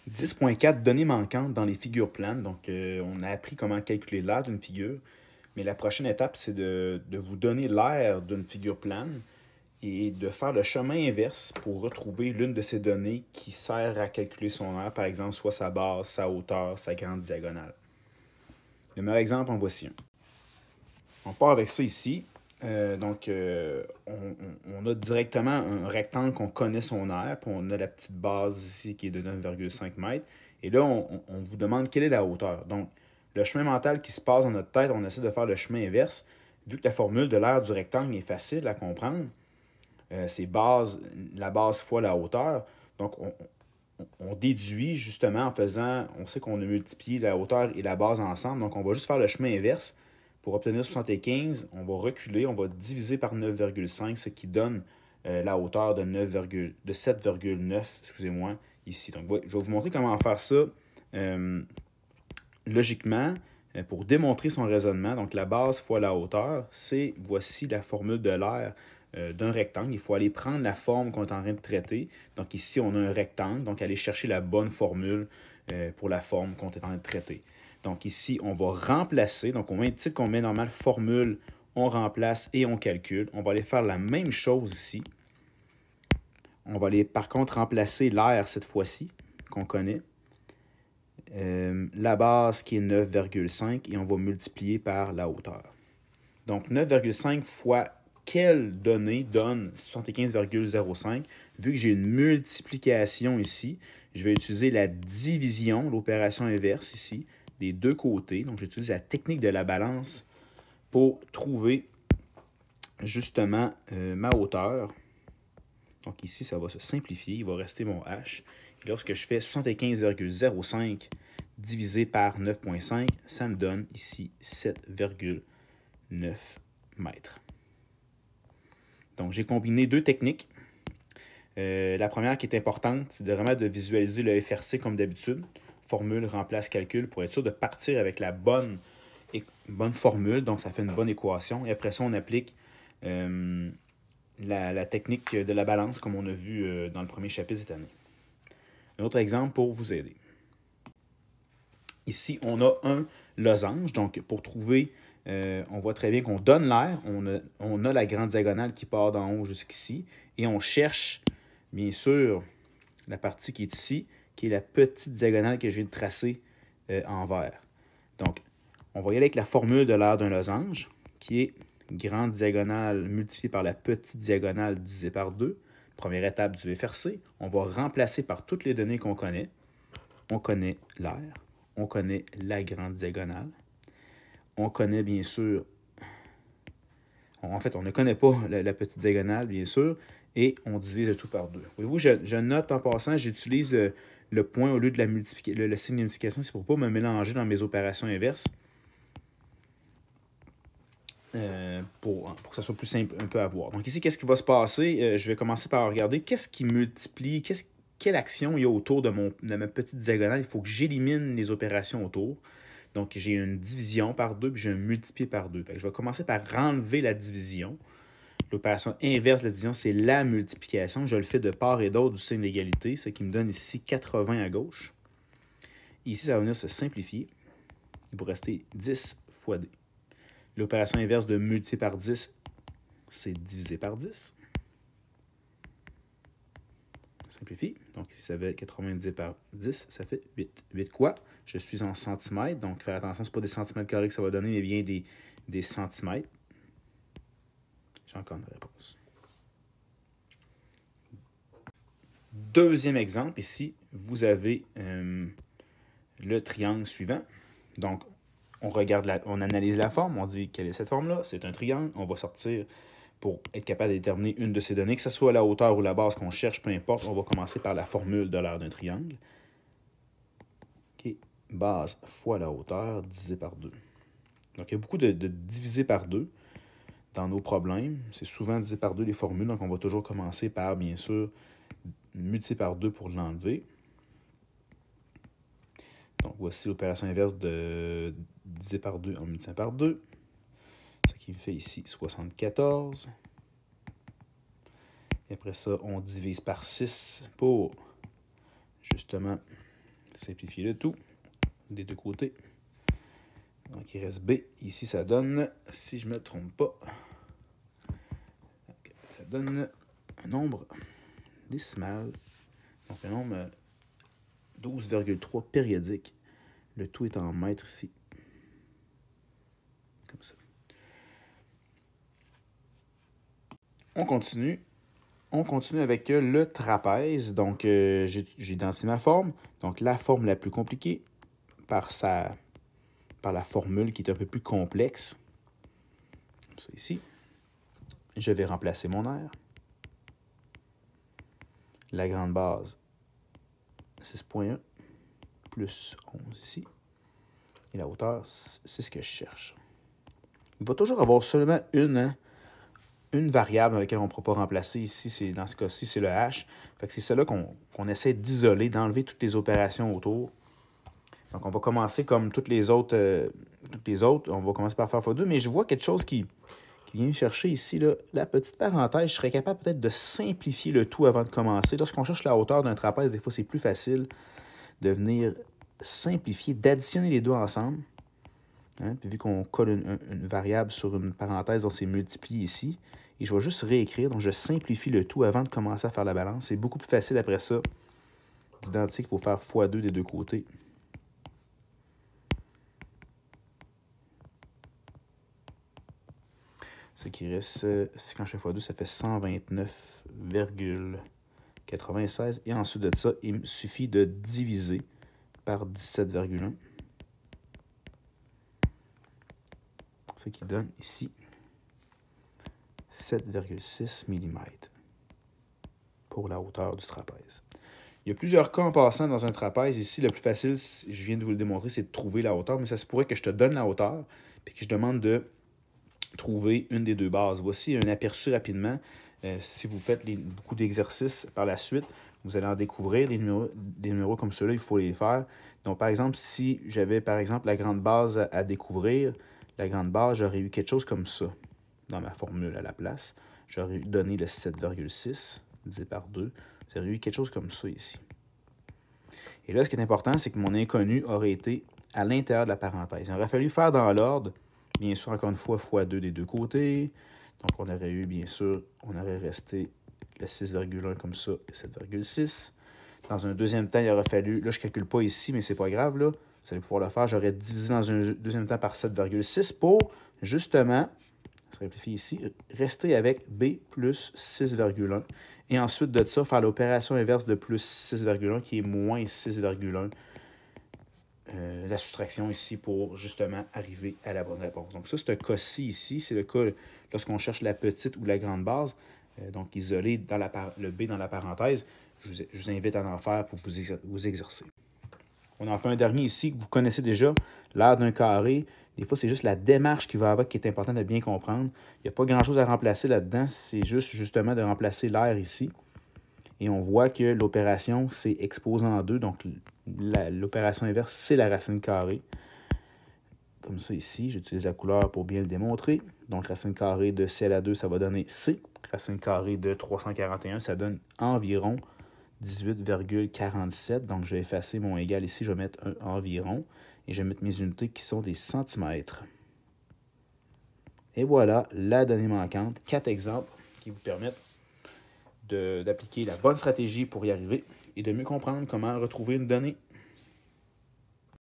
10.4 données manquantes dans les figures planes. Donc, on a appris comment calculer l'aire d'une figure. Mais la prochaine étape, c'est de vous donner l'aire d'une figure plane et de faire le chemin inverse pour retrouver l'une de ces données qui sert à calculer son aire, par exemple, soit sa base, sa hauteur, sa grande diagonale. Le meilleur exemple, en voici un. On part avec ça ici. On a directement un rectangle qu'on connaît son aire, puis on a la petite base ici qui est de 9,5 mètres. Et là, on vous demande quelle est la hauteur. Donc, le chemin mental qui se passe dans notre tête, on essaie de faire le chemin inverse. Vu que la formule de l'aire du rectangle est facile à comprendre, c'est la base fois la hauteur. Donc, on déduit justement en faisant, on sait qu'on a multiplié la hauteur et la base ensemble, donc on va juste faire le chemin inverse. Pour obtenir 75, on va reculer, on va diviser par 9,5, ce qui donne la hauteur de 7,9, excusez-moi, ici. Donc, je vais vous montrer comment faire ça logiquement pour démontrer son raisonnement. Donc, la base fois la hauteur, voici la formule de l'aire d'un rectangle. Il faut aller prendre la forme qu'on est en train de traiter. Donc, ici, on a un rectangle, donc aller chercher la bonne formule pour la forme qu'on est en train de traiter. Donc ici, on va remplacer. Donc, au même titre qu'on met normal formule, on remplace et on calcule. On va aller faire la même chose ici. On va aller, par contre, remplacer l'aire cette fois-ci, qu'on connaît. La base qui est 9,5 et on va multiplier par la hauteur. Donc, 9,5 fois quelle donnée donne 75,05? Vu que j'ai une multiplication ici, je vais utiliser la division, l'opération inverse ici, des deux côtés. Donc, j'utilise la technique de la balance pour trouver justement ma hauteur. Donc, ici, ça va se simplifier. Il va rester mon H. Et lorsque je fais 75,05 divisé par 9,5, ça me donne ici 7,9 mètres. Donc, j'ai combiné deux techniques. La première qui est importante, c'est vraiment de visualiser le FRC comme d'habitude. Formule, remplace, calcul, pour être sûr de partir avec la bonne formule. Donc, ça fait une bonne équation. Et après ça, on applique la technique de la balance, comme on a vu dans le premier chapitre cette année. Un autre exemple pour vous aider. Ici, on a un losange. Donc, pour trouver, on voit très bien qu'on donne l'aire. On a la grande diagonale qui part d'en haut jusqu'ici. Et on cherche, bien sûr, la partie qui est ici, qui est la petite diagonale que je viens de tracer en vert. Donc, on va y aller avec la formule de l'aire d'un losange, qui est grande diagonale multipliée par la petite diagonale divisée par 2. Première étape du FRC. On va remplacer par toutes les données qu'on connaît. On connaît l'aire. On connaît la grande diagonale. On connaît, bien sûr... En fait, on ne connaît pas la petite diagonale, bien sûr, et on divise le tout par 2. Voyez-vous, je note en passant, j'utilise le point au lieu de le signe de multiplication, c'est pour ne pas me mélanger dans mes opérations inverses. Pour que ça soit plus simple un peu à voir. Donc ici, qu'est-ce qui va se passer? Je vais commencer par regarder qu'est-ce qui multiplie, quelle action il y a autour de ma petite diagonale. Il faut que j'élimine les opérations autour. Donc, j'ai une division par 2, puis j'ai un multiplié par 2. Je vais commencer par enlever la division. L'opération inverse de la division, c'est la multiplication. Je le fais de part et d'autre du signe d'égalité, ce qui me donne ici 80 à gauche. Ici, ça va venir se simplifier. Il va rester 10 fois D. L'opération inverse de multiplier par 10, c'est diviser par 10. Simplifie. Donc, ici, ça fait 90 par 10, ça fait 8. 8 quoi? Je suis en centimètres, donc faire attention, ce n'est pas des centimètres carrés que ça va donner, mais bien des centimètres. J'ai encore une réponse. Deuxième exemple, ici, vous avez le triangle suivant. Donc, on analyse la forme, on dit quelle est cette forme-là, c'est un triangle, on va sortir pour être capable de déterminer une de ces données, que ce soit la hauteur ou la base qu'on cherche, peu importe, on va commencer par la formule de l'aire d'un triangle. Okay. Base fois la hauteur divisé par 2. Donc, il y a beaucoup de divisé par 2 dans nos problèmes. C'est souvent divisé par 2 les formules, donc on va toujours commencer par, bien sûr, multiplier par 2 pour l'enlever. Donc, voici l'opération inverse de diviser par 2 en multipliant par 2. Ce qui me fait ici 74. Et après ça, on divise par 6 pour justement Simplifier le tout des deux côtés. Donc, il reste B. Ici, ça donne, si je ne me trompe pas, ça donne un nombre décimal. Donc, un nombre 12,3 périodique. Le tout est en mètres ici. Comme ça. On continue. On continue avec le trapèze. Donc, j'ai identifié ma forme. Donc, la forme la plus compliquée par la formule qui est un peu plus complexe. Comme ça ici. Je vais remplacer mon R. La grande base, 6,1 plus 11 ici. Et la hauteur, c'est ce que je cherche. Il va toujours avoir seulement une variable dans laquelle on ne pourra pas remplacer. Ici, dans ce cas-ci, c'est le H. Fait que c'est celle-là qu'on essaie d'isoler, d'enlever toutes les opérations autour. Donc, on va commencer comme toutes les autres. On va commencer par faire x2, mais je vois quelque chose qui vient me chercher ici. Là, la petite parenthèse, je serais capable peut-être de simplifier le tout avant de commencer. Lorsqu'on cherche la hauteur d'un trapèze, des fois, c'est plus facile de venir simplifier, d'additionner les deux ensemble. Hein? Puis vu qu'on colle une variable sur une parenthèse, donc c'est multiplié ici. Et je vais juste réécrire, donc je simplifie le tout avant de commencer à faire la balance. C'est beaucoup plus facile après ça d'identifier qu'il faut faire x2 des deux côtés. Ce qui reste, quand je fais x2, ça fait 129,96. Et ensuite de ça, il me suffit de diviser par 17,1. Ce qui donne ici 7,6 mm pour la hauteur du trapèze. Il y a plusieurs cas en passant dans un trapèze. Ici, le plus facile, je viens de vous le démontrer, c'est de trouver la hauteur. Mais ça se pourrait que je te donne la hauteur et que je demande de trouver une des deux bases. Voici un aperçu rapidement. Si vous faites beaucoup d'exercices par la suite, vous allez en découvrir des numéros comme ceux-là, il faut les faire. Donc, par exemple, si j'avais, par exemple, la grande base à découvrir, la grande base, j'aurais eu quelque chose comme ça dans ma formule à la place. J'aurais donné le 7,6 divisé par 2. J'aurais eu quelque chose comme ça ici. Et là, ce qui est important, c'est que mon inconnu aurait été à l'intérieur de la parenthèse. Il aurait fallu faire dans l'ordre, bien sûr, encore une fois, x2 des deux côtés. Donc, on aurait eu, bien sûr, on aurait resté le 6,1 comme ça et 7,6. Dans un deuxième temps, il aurait fallu, là, je ne calcule pas ici, mais c'est pas grave, là. Vous allez pouvoir le faire. J'aurais divisé dans un deuxième temps par 7,6 pour, justement, ça simplifie ici, rester avec B plus 6,1. Et ensuite de ça, faire l'opération inverse de plus 6,1 qui est moins 6,1. La soustraction ici pour justement arriver à la bonne réponse. Donc ça, c'est un cas-ci ici. C'est le cas lorsqu'on cherche la petite ou la grande base. Donc isolé dans le B dans la parenthèse. Je vous invite à en faire pour vous exercer. On en fait un dernier ici que vous connaissez déjà, l'aire d'un carré. Des fois, c'est juste la démarche qui va avec qui est importante de bien comprendre. Il n'y a pas grand-chose à remplacer là-dedans. C'est juste justement de remplacer l'aire ici. Et on voit que l'opération, c'est exposant en 2. Donc, l'opération inverse, c'est la racine carrée. Comme ça ici, j'utilise la couleur pour bien le démontrer. Donc, racine carrée de C à la 2, ça va donner C. Racine carrée de 341, ça donne environ 18,47. Donc, je vais effacer mon égal ici. Je vais mettre un environ. Et je vais mettre mes unités qui sont des centimètres. Et voilà la donnée manquante. 4 exemples qui vous permettent d'appliquer la bonne stratégie pour y arriver et de mieux comprendre comment retrouver une donnée.